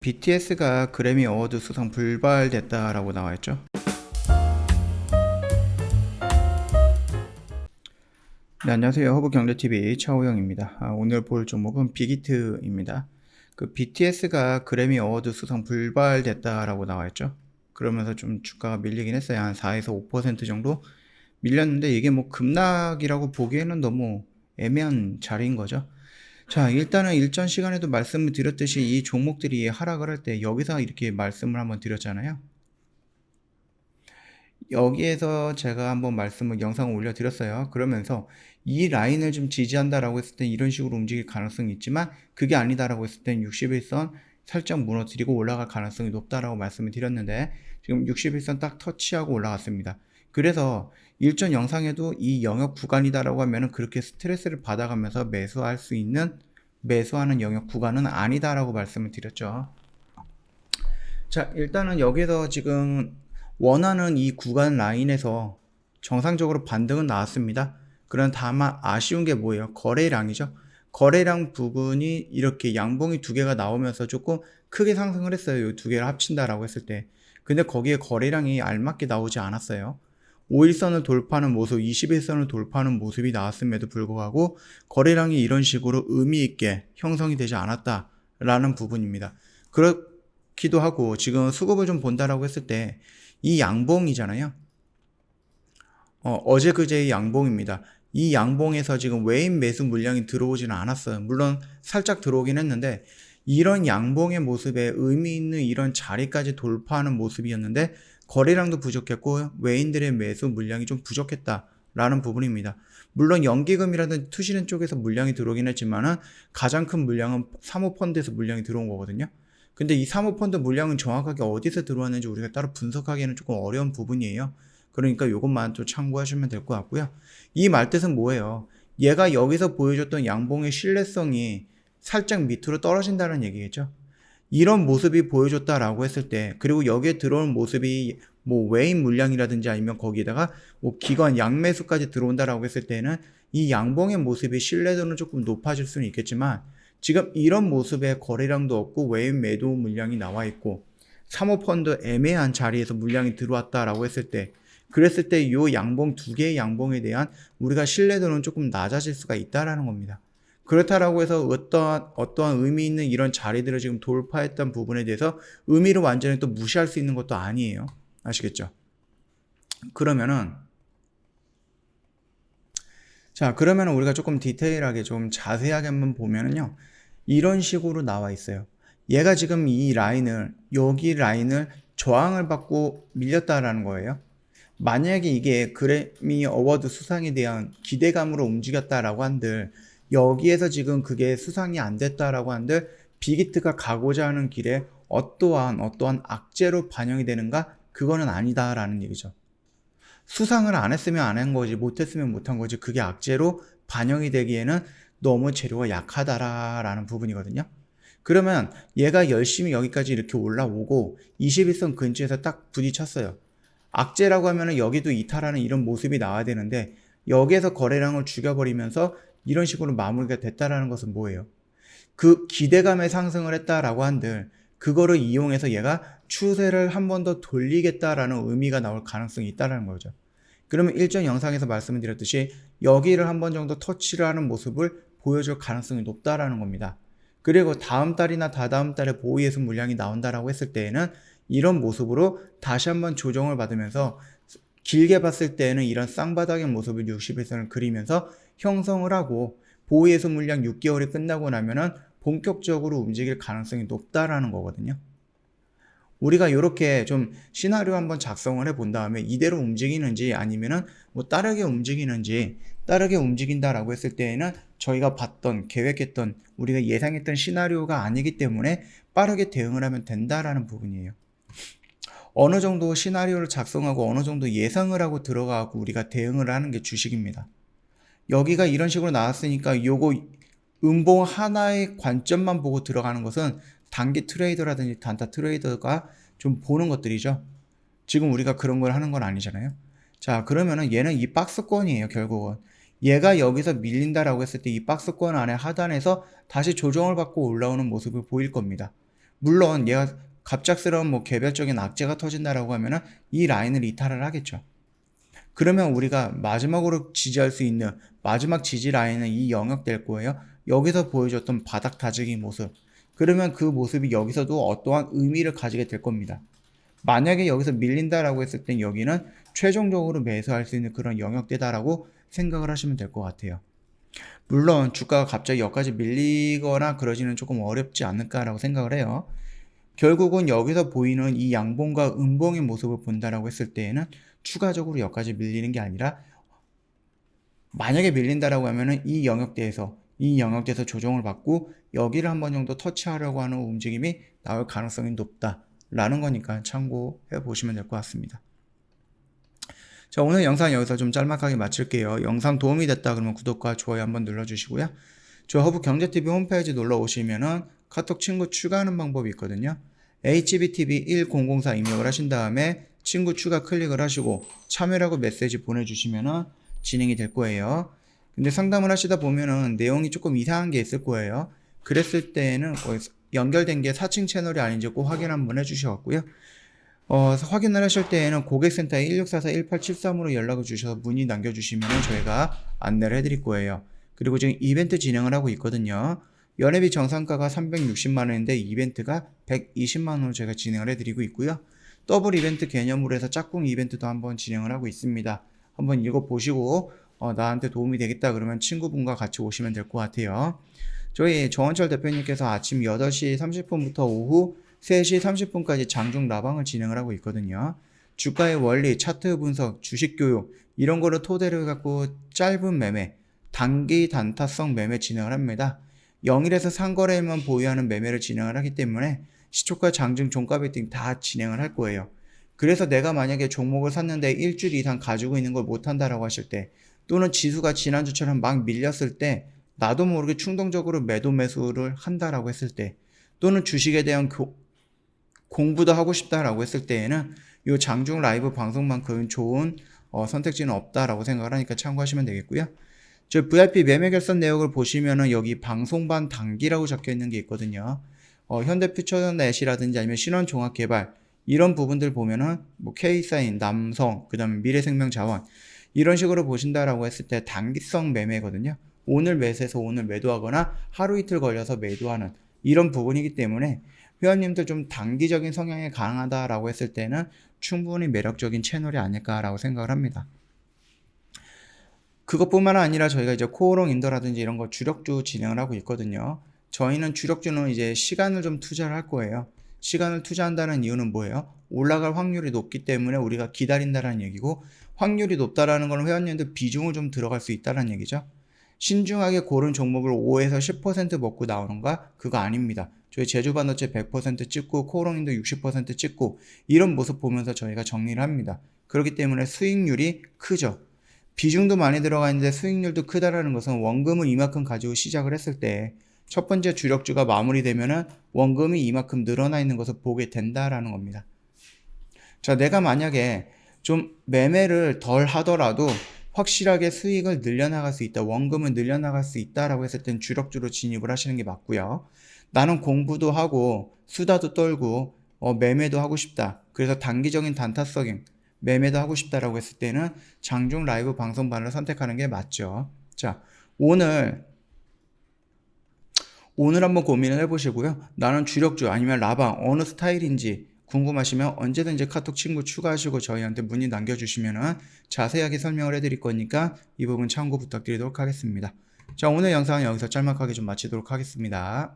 BTS가 그래미 어워드 수상 불발됐다라고 나와있죠. 네, 안녕하세요. 허브경제TV 차호영입니다. 오늘 볼 종목은 빅히트입니다. BTS가 그래미 어워드 수상 불발됐다라고 나와있죠. 그러면서 좀 주가가 밀리긴 했어요. 한 4에서 5% 정도 밀렸는데 이게 뭐 급락이라고 보기에는 너무 애매한 자리인 거죠. 자, 일단은 일전 시간에도 말씀을 드렸듯이 이 종목들이 하락을 할 때 여기서 이렇게 말씀을 한번 드렸잖아요. 여기에서 제가 한번 영상을 올려드렸어요. 그러면서 이 라인을 좀 지지한다라고 했을 때 이런 식으로 움직일 가능성이 있지만 그게 아니다라고 했을 땐 61선 살짝 무너뜨리고 올라갈 가능성이 높다라고 말씀을 드렸는데 지금 61선 딱 터치하고 올라갔습니다. 그래서 일전 영상에도 이 영역 구간이다라고 하면은 그렇게 스트레스를 받아가면서 매수하는 영역 구간은 아니다라고 말씀을 드렸죠. 자, 일단은 여기서 지금 원하는 이 구간 라인에서 정상적으로 반등은 나왔습니다. 그런 다만 아쉬운 게 뭐예요? 거래량이죠. 거래량 부분이 이렇게 양봉이 두 개가 나오면서 조금 크게 상승을 했어요. 이 두 개를 합친다라고 했을 때. 근데 거기에 거래량이 알맞게 나오지 않았어요. 5일선을 돌파하는 모습, 21선을 돌파하는 모습이 나왔음에도 불구하고 거래량이 이런 식으로 의미 있게 형성이 되지 않았다라는 부분입니다. 그렇기도 하고 지금 수급을 좀 본다라고 했을 때 이 양봉이잖아요. 어제 그제의 양봉입니다. 이 양봉에서 지금 외인 매수 물량이 들어오지는 않았어요. 물론 살짝 들어오긴 했는데 이런 양봉의 모습에 의미 있는 이런 자리까지 돌파하는 모습이었는데 거래량도 부족했고 외인들의 매수 물량이 좀 부족했다라는 부분입니다. 물론 연기금이라든지 투실은 쪽에서 물량이 들어오긴 했지만은 가장 큰 물량은 사모펀드에서 물량이 들어온 거거든요. 근데 이 사모펀드 물량은 정확하게 어디서 들어왔는지 우리가 따로 분석하기에는 조금 어려운 부분이에요. 그러니까 이것만 좀 참고하시면 될 것 같고요. 이 말뜻은 뭐예요? 얘가 여기서 보여줬던 양봉의 신뢰성이 살짝 밑으로 떨어진다는 얘기겠죠. 이런 모습이 보여줬다라고 했을 때, 그리고 여기에 들어온 모습이 뭐 외인 물량이라든지 아니면 거기에다가 뭐 기관 양매수까지 들어온다라고 했을 때는 이 양봉의 모습이 신뢰도는 조금 높아질 수는 있겠지만 지금 이런 모습에 거래량도 없고 외인 매도 물량이 나와 있고 사모펀드 애매한 자리에서 물량이 들어왔다라고 했을 때 그랬을 때 이 양봉 두 개의 양봉에 대한 우리가 신뢰도는 조금 낮아질 수가 있다라는 겁니다. 그렇다라고 해서 어떠한 의미 있는 이런 자리들을 지금 돌파했던 부분에 대해서 의미를 완전히 또 무시할 수 있는 것도 아니에요. 아시겠죠? 그러면은 우리가 조금 디테일하게 좀 자세하게 한번 보면은요. 이런 식으로 나와 있어요. 얘가 지금 여기 라인을 저항을 받고 밀렸다라는 거예요. 만약에 이게 그래미 어워드 수상에 대한 기대감으로 움직였다라고 한들 여기에서 지금 그게 수상이 안 됐다라고 한들 빅히트가 가고자 하는 길에 어떠한 악재로 반영이 되는가? 그거는 아니다라는 얘기죠. 수상을 안 했으면 안 한 거지, 못했으면 못한 거지, 그게 악재로 반영이 되기에는 너무 재료가 약하다라는 부분이거든요. 그러면 얘가 열심히 여기까지 이렇게 올라오고 21선 근처에서 딱 부딪혔어요. 악재라고 하면은 여기도 이탈하는 이런 모습이 나와야 되는데 여기에서 거래량을 죽여버리면서 이런 식으로 마무리가 됐다라는 것은 뭐예요? 그 기대감에 상승을 했다라고 한들 그거를 이용해서 얘가 추세를 한 번 더 돌리겠다라는 의미가 나올 가능성이 있다는 거죠. 그러면 일전 영상에서 말씀을 드렸듯이 여기를 한 번 정도 터치를 하는 모습을 보여줄 가능성이 높다라는 겁니다. 그리고 다음 달이나 다다음 달에 보이에서 물량이 나온다라고 했을 때에는 이런 모습으로 다시 한번 조정을 받으면서 길게 봤을 때는 이런 쌍바닥의 모습을 60일선을 그리면서 형성을 하고 보이에서 물량 6개월이 끝나고 나면은 본격적으로 움직일 가능성이 높다라는 거거든요. 우리가 이렇게 좀 시나리오 한번 작성을 해본 다음에 이대로 움직이는지 아니면은 뭐 다르게 움직인다라고 했을 때에는 저희가 계획했던 우리가 예상했던 시나리오가 아니기 때문에 빠르게 대응을 하면 된다라는 부분이에요. 어느 정도 시나리오를 작성하고 어느 정도 예상을 하고 들어가고 우리가 대응을 하는 게 주식입니다. 여기가 이런 식으로 나왔으니까 요거 음봉 하나의 관점만 보고 들어가는 것은 단기 트레이더라든지 단타 트레이더가 좀 보는 것들이죠. 지금 우리가 그런 걸 하는 건 아니잖아요. 자, 그러면은 얘는 이 박스권이에요, 결국은. 얘가 여기서 밀린다라고 했을 때 이 박스권 안에 하단에서 다시 조정을 받고 올라오는 모습을 보일 겁니다. 물론 얘가 갑작스러운 뭐 개별적인 악재가 터진다라고 하면은 이 라인을 이탈을 하겠죠. 그러면 우리가 마지막으로 지지할 수 있는 마지막 지지 라인은 이 영역 될 거예요. 여기서 보여줬던 바닥 다지기 모습. 그러면 그 모습이 여기서도 어떠한 의미를 가지게 될 겁니다. 만약에 여기서 밀린다라고 했을 땐 여기는 최종적으로 매수할 수 있는 그런 영역대다라고 생각을 하시면 될 것 같아요. 물론 주가가 갑자기 여기까지 밀리거나 그러지는 조금 어렵지 않을까라고 생각을 해요. 결국은 여기서 보이는 이 양봉과 음봉의 모습을 본다라고 했을 때에는 추가적으로 여기까지 밀리는 게 아니라 만약에 밀린다라고 하면은 이 영역대에서 조정을 받고 여기를 한 번 정도 터치하려고 하는 움직임이 나올 가능성이 높다라는 거니까 참고해 보시면 될 것 같습니다. 자, 오늘 영상 여기서 좀 짤막하게 마칠게요. 영상 도움이 됐다 그러면 구독과 좋아요 한번 눌러주시고요. 저 허브경제TV 홈페이지 놀러 오시면은 카톡 친구 추가하는 방법이 있거든요. HBTV1004 입력을 하신 다음에 친구 추가 클릭을 하시고 참여라고 메시지 보내주시면은 진행이 될 거예요. 근데 상담을 하시다 보면은 내용이 조금 이상한 게 있을 거예요. 그랬을 때는 연결된 게 4층 채널이 아닌지 꼭 확인 한번 해주셔갖고요. 확인을 하실 때에는 고객센터에 1644-1873으로 연락을 주셔서 문의 남겨주시면 저희가 안내를 해드릴 거예요. 그리고 지금 이벤트 진행을 하고 있거든요. 연회비 정상가가 360만원인데 이벤트가 120만원으로 저희가 진행을 해드리고 있고요. 더블 이벤트 개념으로 해서 짝꿍 이벤트도 한번 진행을 하고 있습니다. 한번 읽어보시고 나한테 도움이 되겠다 그러면 친구분과 같이 오시면 될 것 같아요. 저희 정원철 대표님께서 아침 8시 30분부터 오후 3시 30분까지 장중 라방을 진행을 하고 있거든요. 주가의 원리, 차트 분석, 주식 교육 이런 거를 토대로 해갖고 짧은 매매, 단기 단타성 매매 진행을 합니다. 0일에서 상거래일만 보유하는 매매를 진행을 하기 때문에 시초가, 장중, 종가 베팅 다 진행을 할 거예요. 그래서 내가 만약에 종목을 샀는데 일주일 이상 가지고 있는 걸 못한다라고 하실 때 또는 지수가 지난주처럼 막 밀렸을 때 나도 모르게 충동적으로 매도매수를 한다라고 했을 때 또는 주식에 대한 공부도 하고 싶다라고 했을 때에는 이 장중 라이브 방송만큼 좋은 선택지는 없다라고 생각을 하니까 참고하시면 되겠고요. 저 VIP 매매 결산 내역을 보시면은 여기 방송반 단기라고 적혀 있는 게 있거든요. 현대퓨처넷이라든지 아니면 신원종합개발 이런 부분들 보면은 뭐 K사인, 남성, 그 다음에 미래생명자원 이런 식으로 보신다라고 했을 때 단기성 매매거든요. 오늘 매수해서 오늘 매도하거나 하루 이틀 걸려서 매도하는 이런 부분이기 때문에 회원님들 좀 단기적인 성향이 강하다라고 했을 때는 충분히 매력적인 채널이 아닐까라고 생각을 합니다. 그것뿐만 아니라 저희가 이제 코오롱 인더라든지 이런 거 주력주 진행을 하고 있거든요. 저희는 주력주는 이제 시간을 좀 투자를 할 거예요. 시간을 투자한다는 이유는 뭐예요? 올라갈 확률이 높기 때문에 우리가 기다린다는 얘기고 확률이 높다라는 건 회원님들 비중을 좀 들어갈 수 있다는 얘기죠. 신중하게 고른 종목을 5에서 10% 먹고 나오는가? 그거 아닙니다. 저희 제주반도체 100% 찍고 코오롱인도 60% 찍고 이런 모습 보면서 저희가 정리를 합니다. 그렇기 때문에 수익률이 크죠. 비중도 많이 들어가 있는데 수익률도 크다라는 것은 원금을 이만큼 가지고 시작을 했을 때 첫 번째 주력주가 마무리되면은 원금이 이만큼 늘어나 있는 것을 보게 된다라는 겁니다. 자, 내가 만약에 좀 매매를 덜 하더라도 확실하게 수익을 늘려나갈 수 있다, 원금을 늘려나갈 수 있다라고 했을 땐 주력주로 진입을 하시는 게 맞고요. 나는 공부도 하고 수다도 떨고 매매도 하고 싶다. 그래서 단기적인 단타성인 매매도 하고 싶다라고 했을 때는 장중 라이브 방송반을 선택하는 게 맞죠. 자, 오늘 한번 고민을 해보시고요. 나는 주력주 아니면 라방 어느 스타일인지 궁금하시면 언제든지 카톡 친구 추가하시고 저희한테 문의 남겨주시면 자세하게 설명을 해드릴 거니까 이 부분 참고 부탁드리도록 하겠습니다. 자, 오늘 영상은 여기서 짤막하게 좀 마치도록 하겠습니다.